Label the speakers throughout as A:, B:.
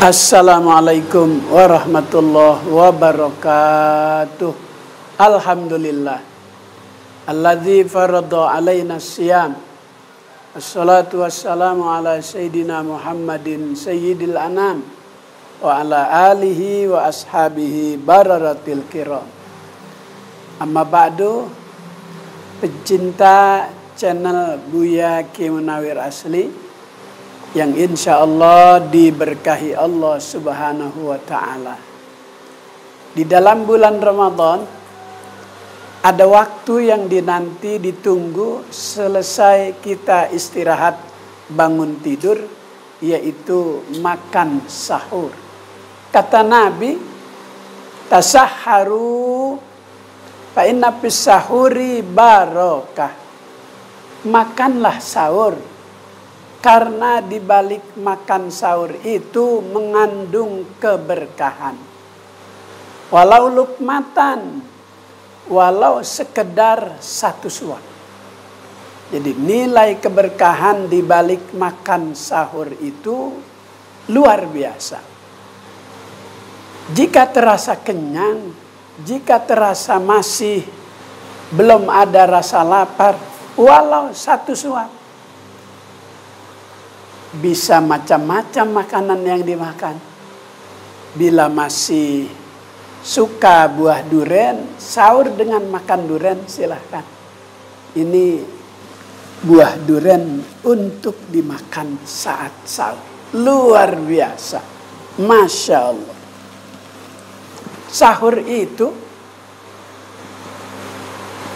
A: Assalamualaikum warahmatullahi wabarakatuh. Alhamdulillah alladzi farada alaina siyam. Assalatu wassalamu ala sayyidina Muhammadin sayyidil anam wa ala alihi wa ashabihi bararatil kiram. Amma ba'du, pecinta channel Buya Ki Munawir Asli yang insya Allah diberkahi Allah subhanahu wa ta'ala. Di dalam bulan Ramadan ada waktu yang dinanti ditunggu selesai kita istirahat bangun tidur, yaitu makan sahur. Kata Nabi, tasahharu fa inna fis sahuri barakah. Makanlah sahur, karena di balik makan sahur itu mengandung keberkahan. Walau lukmatan, walau sekedar satu suap. Jadi nilai keberkahan di balik makan sahur itu luar biasa. Jika terasa kenyang, jika terasa masih belum ada rasa lapar, walau satu suap. Bisa macam-macam makanan yang dimakan. Bila masih suka buah durian, sahur dengan makan durian silahkan. Ini buah durian untuk dimakan saat sahur. Luar biasa. Masya Allah. Sahur itu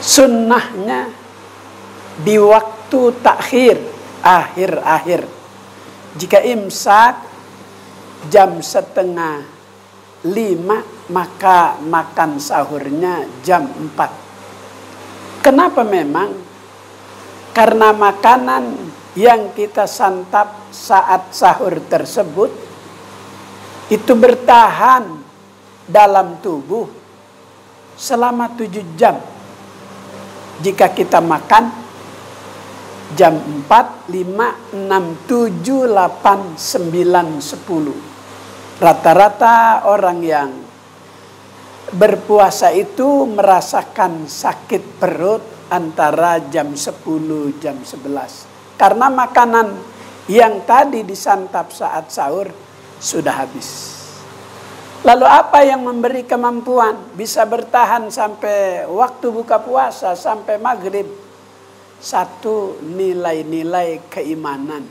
A: sunnahnya di waktu takhir, akhir-akhir. Jika imsak jam 4:30, maka makan sahurnya jam 4. Kenapa memang? Karena makanan yang kita santap saat sahur tersebut itu bertahan dalam tubuh selama 7 jam. Jika kita makan jam 4, 5, 6, 7, 8, 9, 10. Rata-rata orang yang berpuasa itu merasakan sakit perut antara jam 10, jam 11. Karena makanan yang tadi disantap saat sahur sudah habis. Lalu apa yang memberi kemampuan bisa bertahan sampai waktu buka puasa, sampai maghrib? Satu, nilai-nilai keimanan.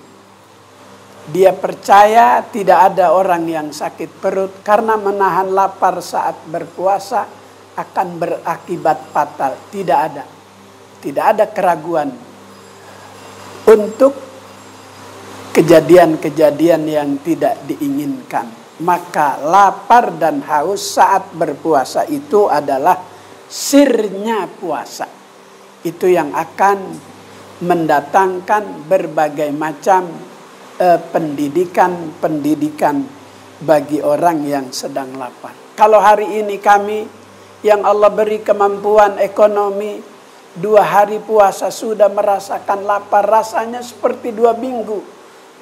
A: Dia percaya tidak ada orang yang sakit perut karena menahan lapar saat berpuasa akan berakibat fatal. Tidak ada. Tidak ada keraguan untuk kejadian-kejadian yang tidak diinginkan. Maka lapar dan haus saat berpuasa itu adalah sirnya puasa. Itu yang akan mendatangkan berbagai macam pendidikan bagi orang yang sedang lapar. Kalau hari ini kami yang Allah beri kemampuan ekonomi, 2 hari puasa sudah merasakan lapar, rasanya seperti 2 minggu.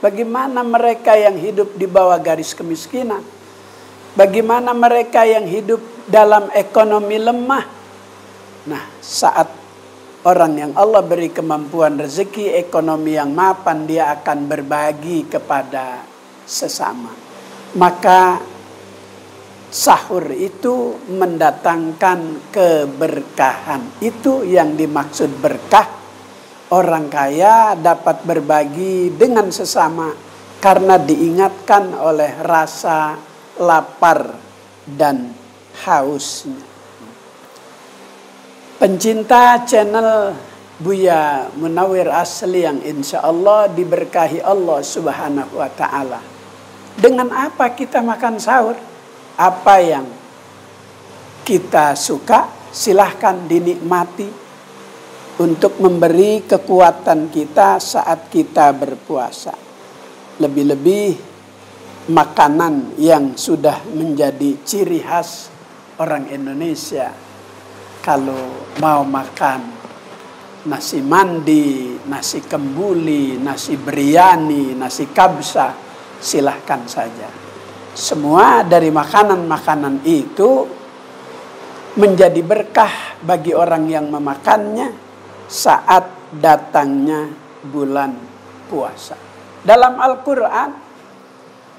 A: Bagaimana mereka yang hidup di bawah garis kemiskinan? Bagaimana mereka yang hidup dalam ekonomi lemah? Nah, saat orang yang Allah beri kemampuan rezeki ekonomi yang mapan, dia akan berbagi kepada sesama. Maka sahur itu mendatangkan keberkahan. Itu yang dimaksud berkah. Orang kaya dapat berbagi dengan sesama karena diingatkan oleh rasa lapar dan hausnya. Pencinta channel Buya Munawir Asli yang insya Allah diberkahi Allah subhanahu wa ta'ala. Dengan apa kita makan sahur? Apa yang kita suka silahkan dinikmati untuk memberi kekuatan kita saat kita berpuasa. Lebih-lebih makanan yang sudah menjadi ciri khas orang Indonesia. Kalau mau makan nasi mandi, nasi kembuli, nasi biryani, nasi kabsa, silahkan saja. Semua dari makanan-makanan itu menjadi berkah bagi orang yang memakannya saat datangnya bulan puasa. Dalam Al-Quran,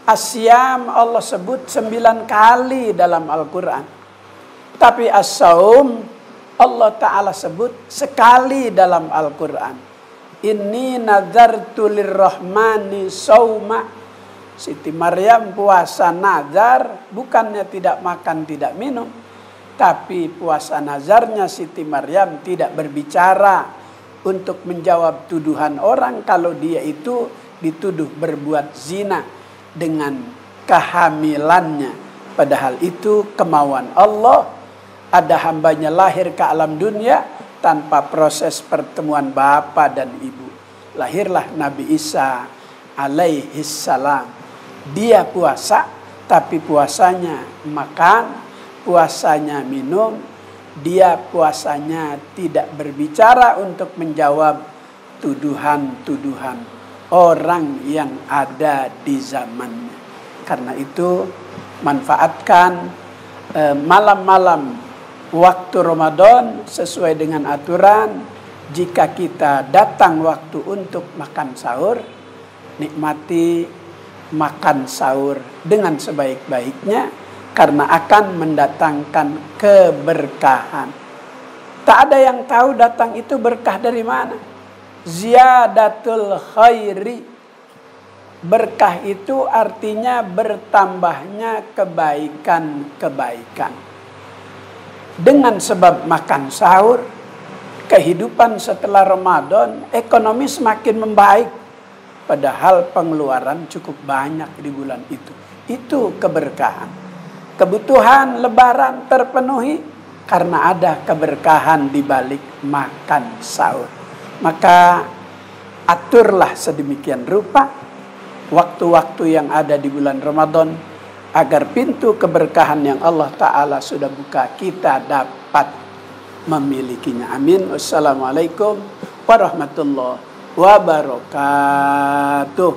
A: As-Siyam Allah sebut 9 kali dalam Al-Quran. Tapi As-Saum Allah Ta'ala sebut sekali dalam Al-Quran. Inni nazartu lirrahmani sauma. Siti Maryam puasa nazar, bukannya tidak makan, tidak minum. Tapi puasa nazarnya Siti Maryam tidak berbicara untuk menjawab tuduhan orang kalau dia itu dituduh berbuat zina dengan kehamilannya. Padahal itu kemauan Allah. Ada hambanya lahir ke alam dunia tanpa proses pertemuan bapa dan ibu. Lahirlah Nabi Isa alaihissalam. Dia puasa, tapi puasanya makan, puasanya minum. Dia puasanya tidak berbicara untuk menjawab tuduhan-tuduhan orang yang ada di zamannya. Karena itu manfaatkan malam-malam waktu Ramadan sesuai dengan aturan. Jika kita datang waktu untuk makan sahur, nikmati makan sahur dengan sebaik-baiknya karena akan mendatangkan keberkahan. Tak ada yang tahu datang itu berkah dari mana. Ziyadatul khairi. Berkah itu artinya bertambahnya kebaikan-kebaikan. Dengan sebab makan sahur, kehidupan setelah Ramadan, ekonomi semakin membaik. Padahal pengeluaran cukup banyak di bulan itu. Itu keberkahan. Kebutuhan lebaran terpenuhi karena ada keberkahan di balik makan sahur. Maka aturlah sedemikian rupa waktu-waktu yang ada di bulan Ramadan agar pintu keberkahan yang Allah Ta'ala sudah buka kita dapat memilikinya. Amin. Wassalamualaikum warahmatullahi wabarakatuh.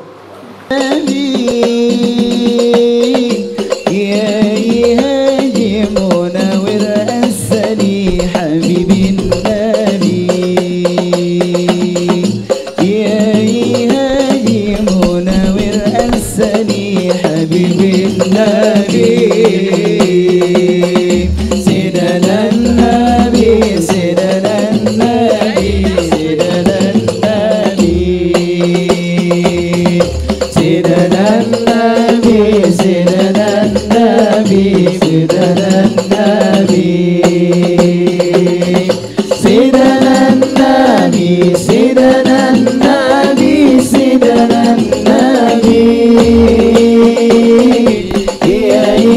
B: Sayyidina Nabi